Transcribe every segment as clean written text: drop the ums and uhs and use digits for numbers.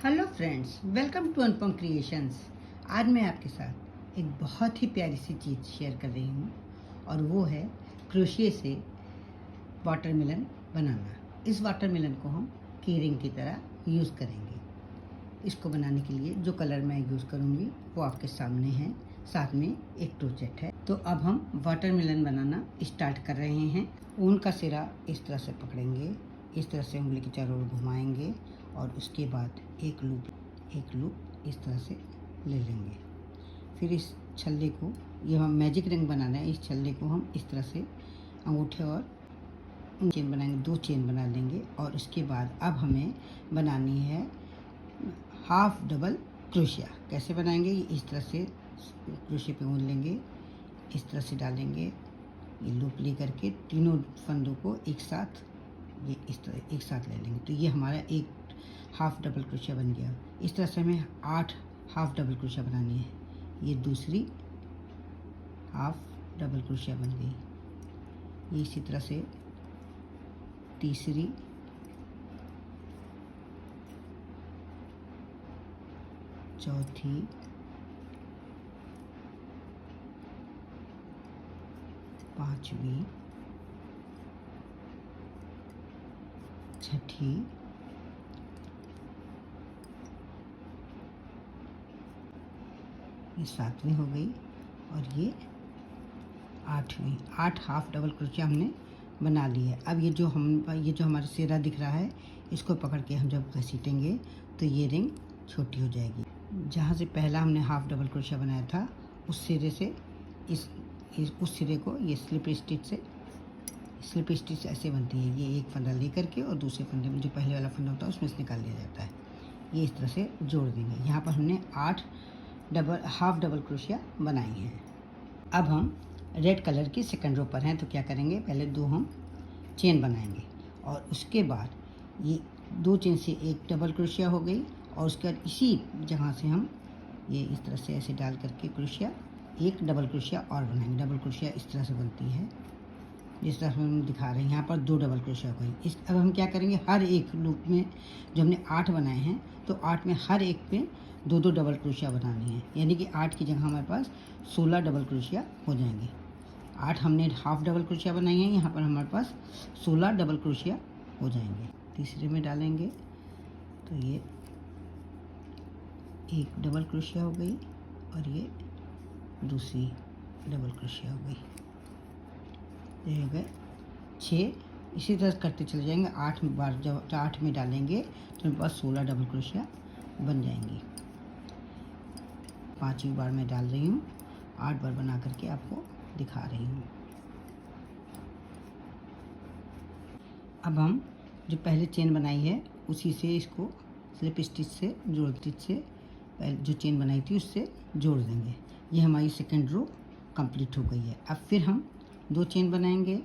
Hello friends, welcome to Anupam creations. आज मैं आपके साथ एक बहुत ही प्यारी सी चीज़ शेयर कर रही हूँ और वो है क्रोशिए से वाटरमेलन बनाना। इस वाटरमेलन को हम कीरिंग की तरह यूज़ करेंगे। इसको बनाने के लिए जो कलर मैं यूज़ करूँगी वो आपके सामने है, साथ में एक टोचेट है। तो अब हम वाटरमेलन बनाना स्टार्ट कर रहे हैं। ऊन का सिरा इस तरह से पकड़ेंगे, इस तरह से उंगली के चारों ओर घुमाएंगे और उसके बाद एक लूप इस तरह से ले लेंगे। फिर इस छल्ले को, ये हम मैजिक रिंग बनाना है, इस छल्ले को हम इस तरह से अंगूठे और चेन बनाएंगे, 2 चेन बना लेंगे। और उसके बाद अब हमें बनानी है हाफ डबल क्रोशिया। कैसे बनाएंगे? इस तरह से क्रोशिया पे ऊन लेंगे, इस तरह से डालेंगे, ये लूप ले करके तीनों फंदों को एक साथ ये इस तरह एक साथ ले लेंगे। तो ये हमारा एक हाफ डबल क्रोशिया बन गया। इस तरह से हमें 8 हाफ डबल क्रोशिया बनानी है। ये दूसरी हाफ डबल क्रोशिया बन गई। ये इसी तरह से तीसरी, चौथी, पांचवी, छठी, ये 7वीं हो गई और ये 8वीं। 8 हाफ डबल क्रोशिया हमने बना ली है। अब ये जो हमारा सिरा दिख रहा है, इसको पकड़ के हम जब घसीटेंगे तो ये रिंग छोटी हो जाएगी। जहाँ से पहला हमने हाफ डबल क्रोशिया बनाया था उस सिरे से उस सिरे को ये स्लिप स्टिच ऐसे बनती है। ये एक फंदा ले करके और दूसरे फंदे में जो पहले वाला फंदा होता है उसमें से निकाल लिया जाता है। ये इस तरह से जोड़ देंगे। यहाँ पर हमने 8 हाफ डबल क्रोशिया बनाई हैं। अब हम रेड कलर की सेकंड रो पर हैं, तो क्या करेंगे? पहले 2 हम चेन बनाएंगे और उसके बाद ये 2 चेन से एक डबल क्रोशिया हो गई और उसके बाद इसी जगह से हम ये इस तरह से ऐसे डाल करके क्रोशिया, एक डबल क्रोशिया और बनाएंगे। डबल क्रोशिया इस तरह से बनती है, जिस तरह हम दिखा रहे हैं। यहाँ पर 2 डबल क्रोशिया हो गई। अब हम क्या करेंगे? हर एक लूप में जो हमने 8 बनाए हैं, तो 8 में हर एक पे 2-2 डबल क्रोशिया बनानी है। यानी कि 8 की जगह हमारे पास 16 डबल क्रोशिया हो जाएंगे। 8 हमने हाफ डबल क्रोशिया बनाई है, यहाँ पर हमारे पास 16 डबल क्रोशिया हो जाएंगे। तीसरे में डालेंगे तो ये एक डबल क्रोशिया हो गई और ये दूसरी डबल क्रोशिया हो गई। ये हो गए 6। इसी तरह करते चले जाएंगे। 8 बार जब 8 में डालेंगे तो मेरे पास 16 डबल क्रोशिया बन जाएंगी। 5वीं बार मैं डाल रही हूँ, 8 बार बना करके आपको दिखा रही हूँ। अब हम जो पहले चेन बनाई है उसी से इसको स्लिप स्टिच से जो चेन बनाई थी उससे जोड़ देंगे। ये हमारी सेकंड रो कंप्लीट हो गई है। अब फिर हम 2 चेन बनाएंगे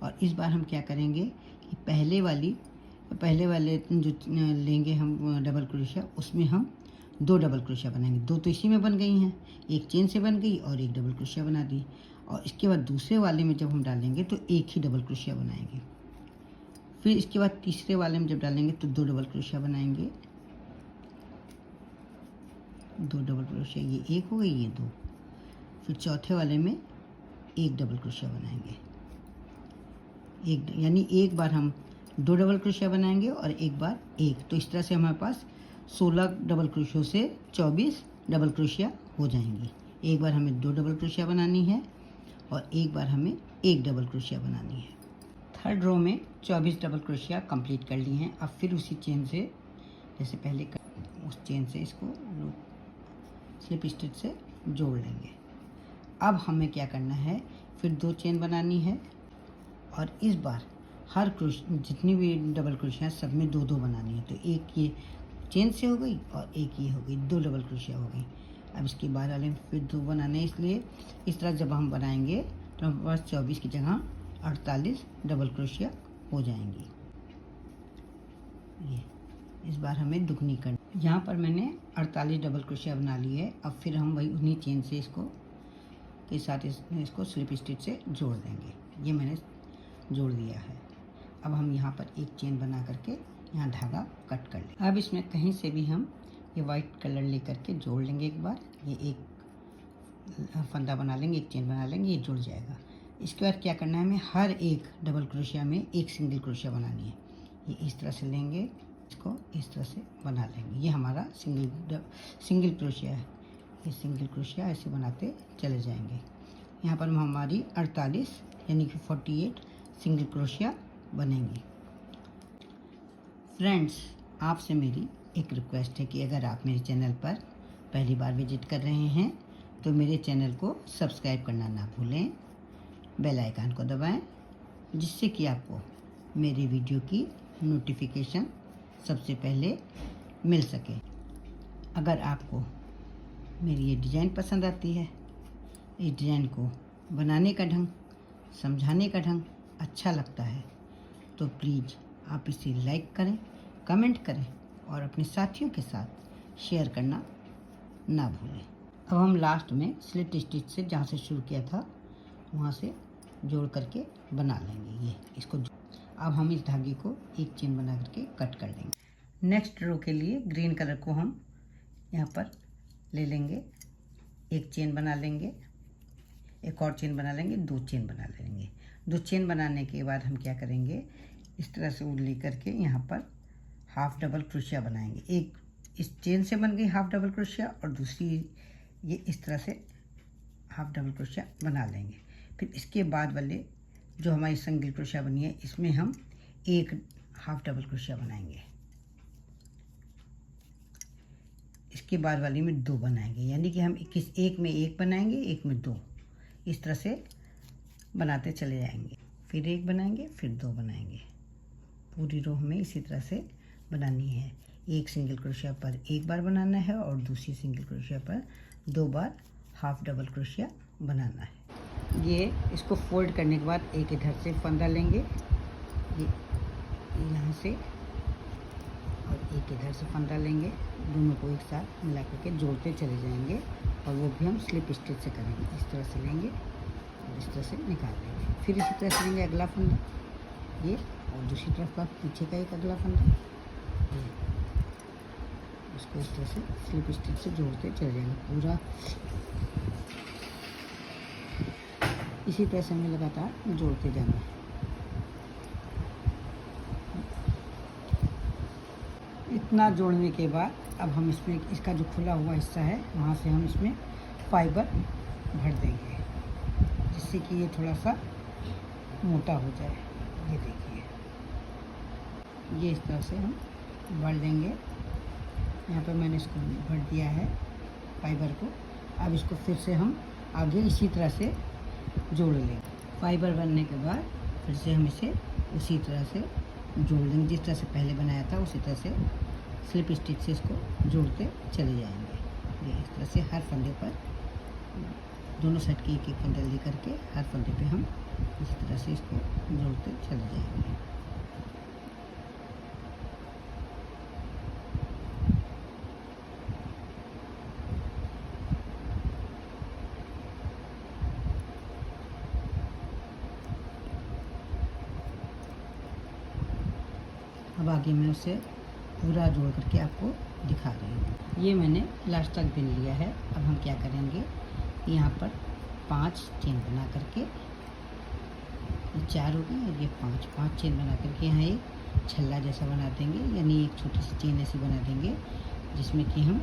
और इस बार हम क्या करेंगे कि पहले वाले जो लेंगे हम डबल क्रोशिया, उसमें हम 2 डबल क्रोशिया बनाएंगे। 2 तो इसी में बन गई हैं, एक चेन से बन गई और एक डबल क्रोशिया बना दी। और इसके बाद दूसरे वाले में जब हम डालेंगे तो एक ही डबल क्रोशिया बनाएंगे। फिर इसके बाद तीसरे वाले में जब डालेंगे तो 2 डबल क्रोशिया बनाएंगे। 2 डबल क्रोशिया, ये एक हो गई, ये 2। फिर चौथे वाले में एक डबल क्रोशिया बनाएंगे। यानी एक बार हम 2 डबल क्रोशिया बनाएंगे और एक बार एक। तो इस तरह से हमारे पास 16 डबल क्रोशिया से 24 डबल क्रोशिया हो जाएंगी। एक बार हमें 2 डबल क्रोशिया बनानी है और एक बार हमें एक डबल क्रोशिया बनानी है। थर्ड रो में 24 डबल क्रोशिया कंप्लीट कर ली हैं। अब फिर उसी चेन से, जैसे पहले उस चेन से इसको स्लिप स्टिच से जोड़ लेंगे। अब हमें क्या करना है? फिर 2 चेन बनानी है और इस बार हर जितनी भी डबल क्रोशिया सब में 2-2 बनानी है। तो एक ये चेन से हो गई और एक ये हो गई, 2 डबल क्रोशिया हो गई। अब इसके बाद वाले फिर 2 बनाने, इसलिए इस तरह जब हम बनाएंगे तो हमारे पास 24 की जगह 48 डबल क्रोशिया हो जाएंगी। ये इस बार हमें दुगनी करनी। यहाँ पर मैंने 48 डबल क्रोशिया बना ली है। अब फिर हम वही उन्हीं चेन से इसको स्लिप स्टिच से जोड़ देंगे। ये मैंने जोड़ दिया है। अब हम यहाँ पर एक चेन बना करके यहाँ धागा कट कर लें। अब इसमें कहीं से भी हम ये वाइट कलर लेकर के जोड़ लेंगे एक बार। ये एक फंदा बना लेंगे, एक चेन बना लेंगे, ये जुड़ जाएगा। इसके बाद क्या करना है, हमें हर एक डबल क्रोशिया में एक सिंगल क्रोशिया बनानी है। ये इस तरह से लेंगे, इसको इस तरह से बना लेंगे। ये हमारा सिंगल क्रोशिया है। ये सिंगल क्रोशिया ऐसे बनाते चले जाएंगे। यहाँ पर हमारी 48 यानी कि 48 सिंगल क्रोशिया बनेंगे। फ्रेंड्स, आपसे मेरी एक रिक्वेस्ट है कि अगर आप मेरे चैनल पर पहली बार विजिट कर रहे हैं तो मेरे चैनल को सब्सक्राइब करना ना भूलें, बेल आइकन को दबाएं, जिससे कि आपको मेरी वीडियो की नोटिफिकेशन सबसे पहले मिल सके। अगर आपको मेरी ये डिज़ाइन पसंद आती है, इस डिज़ाइन को बनाने का ढंग, समझाने का ढंग अच्छा लगता है, तो प्लीज़ आप इसे लाइक करें, कमेंट करें और अपने साथियों के साथ शेयर करना ना भूलें। अब हम लास्ट में स्लिट स्टिच से जहाँ से शुरू किया था वहाँ से जोड़ करके बना लेंगे। ये इसको अब हम इस धागे को एक चेन बना करके कट कर लेंगे। नेक्स्ट रो के लिए ग्रीन कलर को हम यहाँ पर ले लेंगे, एक चेन बना लेंगे, एक और चेन बना लेंगे, 2 चेन बना लेंगे। 2 चेन बनाने के बाद हम क्या करेंगे, इस तरह से ले करके यहाँ पर हाफ डबल क्रोशिया बनाएंगे। एक इस चेन से बन गई हाफ डबल क्रोशिया और दूसरी ये इस तरह से हाफ डबल क्रोशिया बना लेंगे। फिर इसके बाद वाले जो हमारी सिंगल क्रोशिया बनी है इसमें हम एक हाफ डबल क्रोशिया बनाएंगे। इसके बाद वाली में 2 बनाएंगे, यानी कि हम एक में 1 बनाएंगे, एक में 2, इस तरह से बनाते चले जाएंगे। फिर 1 बनाएंगे, फिर 2 बनाएंगे। पूरी रो हमें इसी तरह से बनानी है। एक सिंगल क्रोशिया पर 1 बार बनाना है और दूसरी सिंगल क्रोशिया पर 2 बार हाफ डबल क्रोशिया बनाना है। ये इसको फोल्ड करने के बाद एक इधर से फंदा लेंगे, ये यहाँ से, और एक इधर से फंदा लेंगे। दोनों को एक साथ मिला करके जोड़ते चले जाएंगे और वो भी हम स्लिप स्टिच से करेंगे। इस तरह से लेंगे और इस तरह से निकाल लेंगे। फिर इसी तरह से लेंगे अगला फंदा, ये, और दूसरी तरफ का पीछे का एक अगला फंदा, ये, उसको इस तरह से स्लिप स्टिच से जोड़ते चले जाएंगे। पूरा इसी तरह से हमें लगातार जोड़ते जाना है। इतना जोड़ने के बाद अब हम इसमें इसका जो खुला हुआ हिस्सा है वहाँ से हम इसमें फाइबर भर देंगे, जिससे कि ये थोड़ा सा मोटा हो जाए। ये देखिए, ये इस तरह से हम भर देंगे। यहाँ पर मैंने इसको भर दिया है फाइबर को। अब इसको फिर से हम आगे इसी तरह से जोड़ लेंगे। फाइबर बनने के बाद फिर से हम इसे उसी तरह से जोड़ लेंगे, जिस तरह से पहले बनाया था उसी तरह से स्लिप स्टिच से इसको जोड़ते चले जाएंगे। ये इस तरह से हर फंदे पर दोनों साइड के एक फंदा ले करके हर फंदे पे हम इस तरह से इसको जोड़ते चले जाएंगे। अब आगे मैं उसे पूरा जोड़ करके आपको दिखा रही हूँ। ये मैंने लास्ट तक बिन लिया है। अब हम क्या करेंगे, यहाँ पर 5 चेन बना करके, ये 4 हो गई और ये 5 चेन बना करके यहाँ एक छल्ला जैसा बना देंगे, यानी एक छोटी सी चेन ऐसी बना देंगे जिसमें कि हम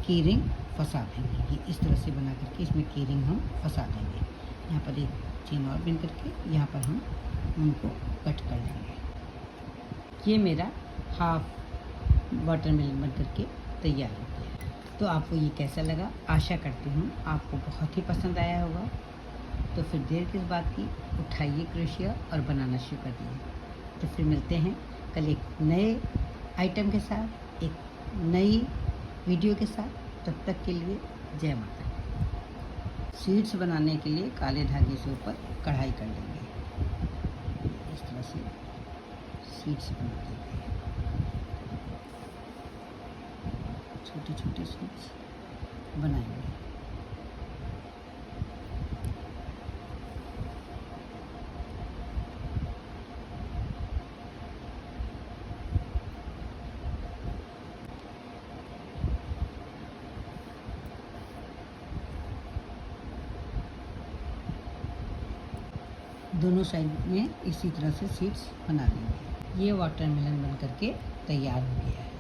की रिंग फंसा देंगे। ये इस तरह से बना करके इसमें की रिंग हम फंसा देंगे। यहाँ पर एक चेन और बिन करके यहाँ पर हम उनको कट कर लेंगे। ये मेरा हाफ वाटरमेलन बन करके तैयार हो गया। तो आपको ये कैसा लगा, आशा करती हूँ आपको बहुत ही पसंद आया होगा। तो फिर देर किस बात की, उठाइए क्रोशिया और बनाना शुरू कर दीजिए। तो फिर मिलते हैं कल एक नए आइटम के साथ, एक नई वीडियो के साथ। तब तक के लिए जय माता। सीड्स बनाने के लिए काले धागे से ऊपर कढ़ाई कर लेंगे। इस तरह से सीड्स बना देंगे, छोटे छोटे सीड्स बनाएंगे। दोनों साइड में इसी तरह से सीड्स बना देंगे। ये वाटरमेलन बन करके तैयार हो गया है।